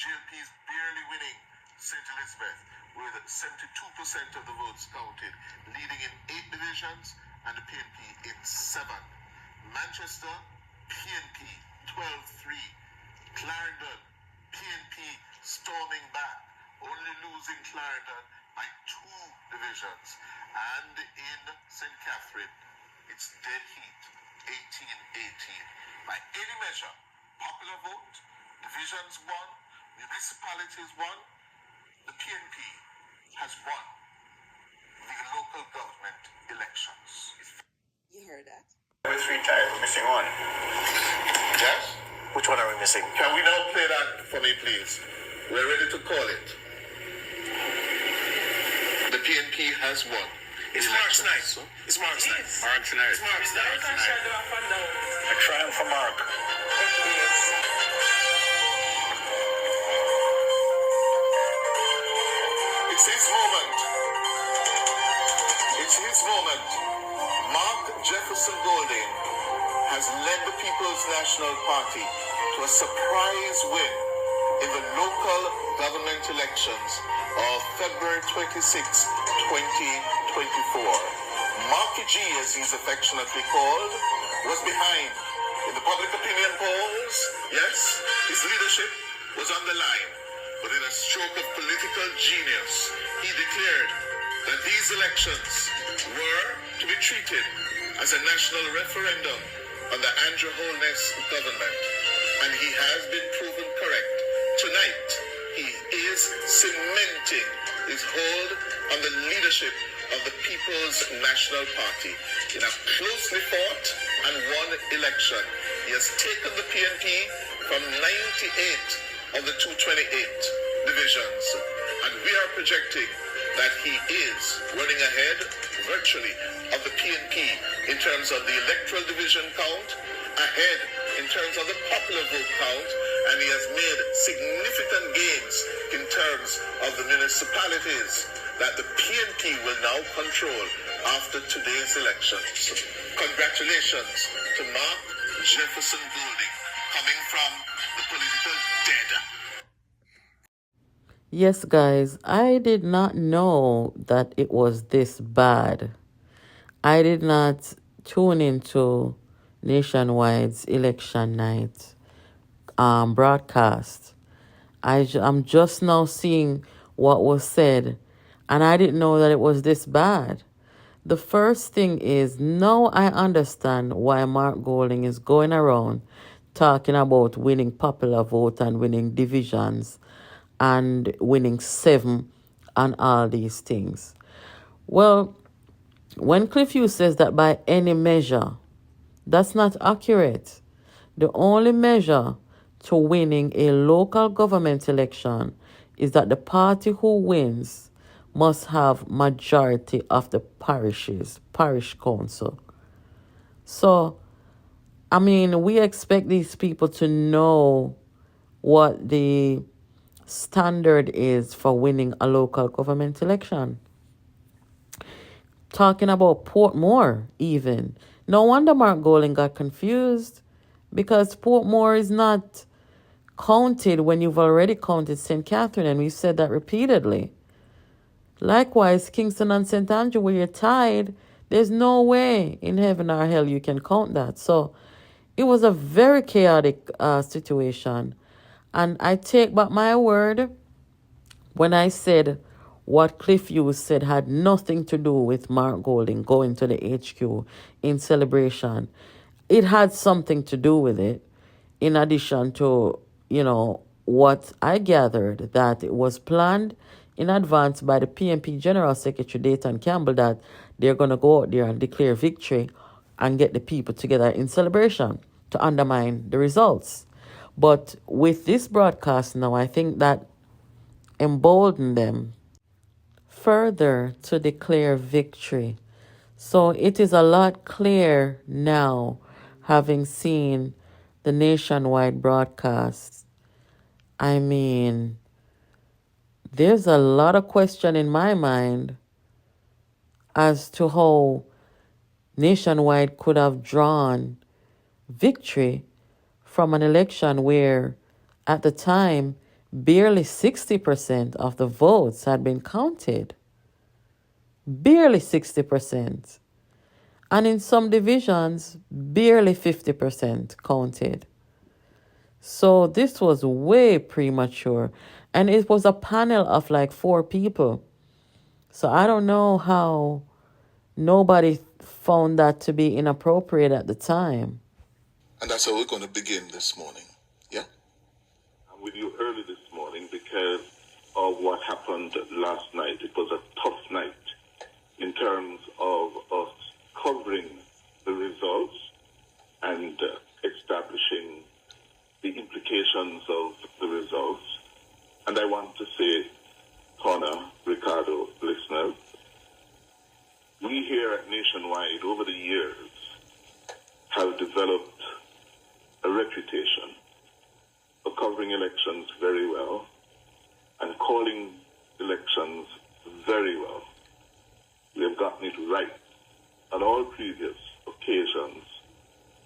GLP is barely winning St. Elizabeth with 72% of the votes counted, leading in 8 divisions and the PNP in 7. Manchester, PNP 12-3. Clarendon, PNP storming back, only losing Clarendon by 2 divisions. And in St. Catherine, it's dead heat, 18-18. By any measure, popular vote, divisions won, municipalities won, the PNP has won the local government elections. You heard that? We're 3 tied. We're missing one. Yes? Which one are we missing? Can we now play that for me, please? We're ready to call it. The PNP has won. It's Mark's night. It's Mark's night. Mark's night. It's Mark's night. A triumph for Mark. It's his moment. It's his moment. Mark Jefferson Golding has led the People's National Party to a surprise win in the local government elections of February 26, 2024. Marky G, as he's affectionately called, was behind in the public opinion polls. Yes, his leadership was on the line. But in a stroke of political genius, he declared that these elections were to be treated as a national referendum on the Andrew Holness government. And he has been proven correct. Tonight, he is cementing his hold on the leadership of the People's National Party. In a closely fought and won election, he has taken the PNP from 98 of the 228 divisions. And we are projecting that he is running ahead virtually of the PNP in terms of the electoral division count, ahead in terms of the popular vote count, and he has made significant gains in terms of the municipalities that the PNP will now control after today's elections. Congratulations to Mark Jefferson Golding, coming from the political dead. Yes, guys, I did not know that it was this bad. I did not tune into Nationwide's election night broadcast. I'm just now seeing what was said, and I didn't know that it was this bad. The first thing is, now I understand why Mark Golding is going around talking about winning popular vote and winning divisions and winning 7 and all these things. Well, when Cliff Hughes says that by any measure, that's not accurate. The only measure to winning a local government election is that the party who wins must have majority of the parishes, parish council. So, I mean, we expect these people to know what the standard is for winning a local government election. Talking about Portmore even. No wonder Mark Golding got confused, because Portmore is not counted when you've already counted St. Catherine, and we've said that repeatedly. Likewise, Kingston and St. Andrew, where you're tied, there's no way in heaven or hell you can count that. So it was a very chaotic situation. And I take back my word when I said what Cliff Hughes said had nothing to do with Mark Golding going to the HQ in celebration. It had something to do with it, in addition to, what I gathered, that it was planned in advance by the PNP General Secretary, Dayton Campbell, that they're going to go out there and declare victory and get the people together in celebration to undermine the results. But with this broadcast now, I think that emboldened them further to declare victory. So it is a lot clearer now, having seen the nationwide broadcast. I mean, there's a lot of question in my mind as to how nationwide could have drawn victory from an election where, at the time, barely 60% of the votes had been counted. Barely 60%. And in some divisions, barely 50% counted. So this was way premature. And it was a panel of like 4 people. So I don't know how nobody found that to be inappropriate at the time. And that's how we're going to begin this morning. Yeah? I'm with you early this morning because of what happened last night. It was a tough night in terms of us covering the results and establishing the implications of the results. And I want to say, Connor, Ricardo, listeners, we here at Nationwide over the years have developed a reputation for covering elections very well and calling elections very well. We have gotten it right. On all previous occasions,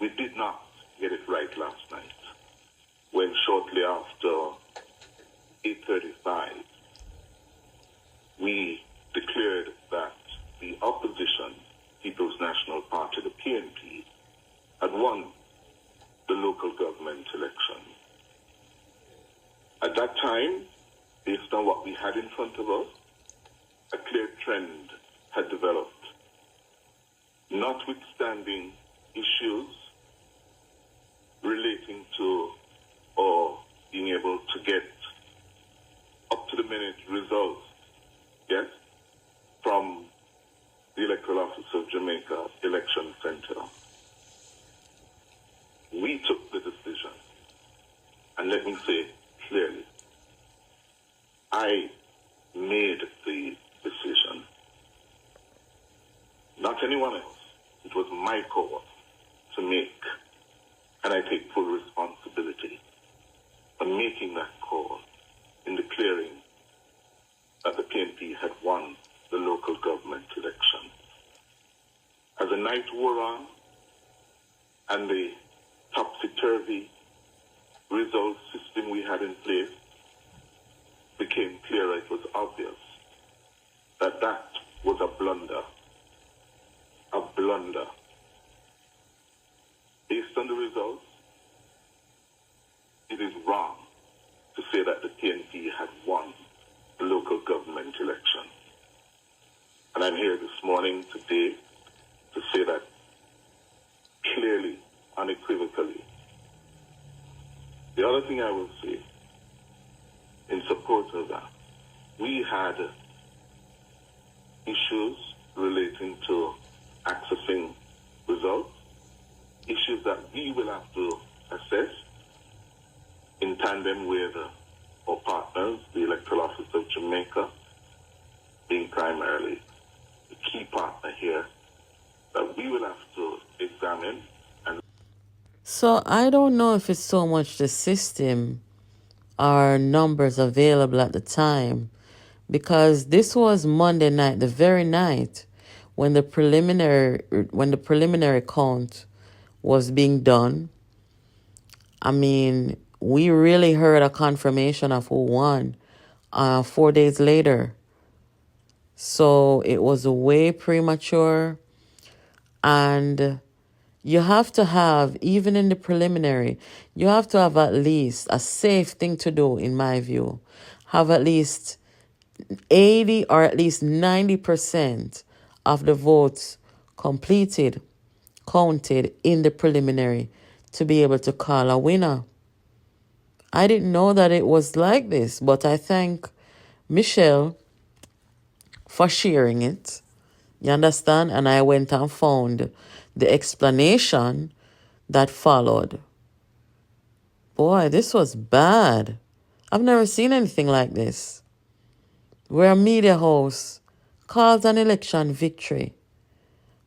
we did not get it right last night, when shortly after 8:35, we declared that the opposition, People's National Party, the PNP, had won the local government election. At that time, based on what we had in front of us, a clear trend had developed. Notwithstanding issues relating to or being able to get up-to-the-minute results, yes, from the Electoral Office of Jamaica Election Center, we took the decision, and let me say clearly, I made the decision, not anyone else. It was my call to make, and I take full responsibility for making that call in declaring that the PNP had won the local government election. As the night wore on and the topsy-turvy result system we had in place became clearer, it was obvious that that was a blunder. A blunder. Based on the results, it is wrong to say that the PNP had won the local government election. And I'm here this morning, today, to say that clearly, unequivocally. The other thing I will say in support of that, we had issues relating to accessing results, issues that we will have to assess in tandem with our partners, the Electoral Office of Jamaica, being primarily the key partner here, that we will have to examine. And So I don't know if it's so much the system or numbers available at the time, because this was Monday night, the very night when the preliminary count was being done. I mean, we really heard a confirmation of who won 4 days later. So it was way premature. And you have to have, even in the preliminary, you have to have at least a safe thing to do, in my view. Have at least 80 or at least 90% of the votes completed, counted in the preliminary to be able to call a winner. I didn't know that it was like this, but I thank Michelle for sharing it. You understand? And I went and found the explanation that followed. Boy, this was bad. I've never seen anything like this, where a media house calls an election victory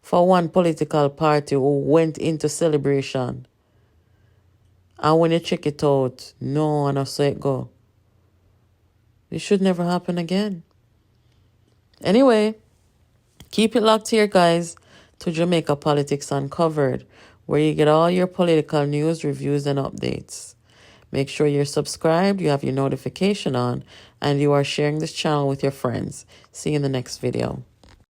for one political party who went into celebration. And when you check it out, no, and I saw it go. It should never happen again. Anyway, keep it locked here, guys, to Jamaica Politics Uncovered, where you get all your political news, reviews, and updates. Make sure you're subscribed, you have your notification on, and you are sharing this channel with your friends. See you in the next video.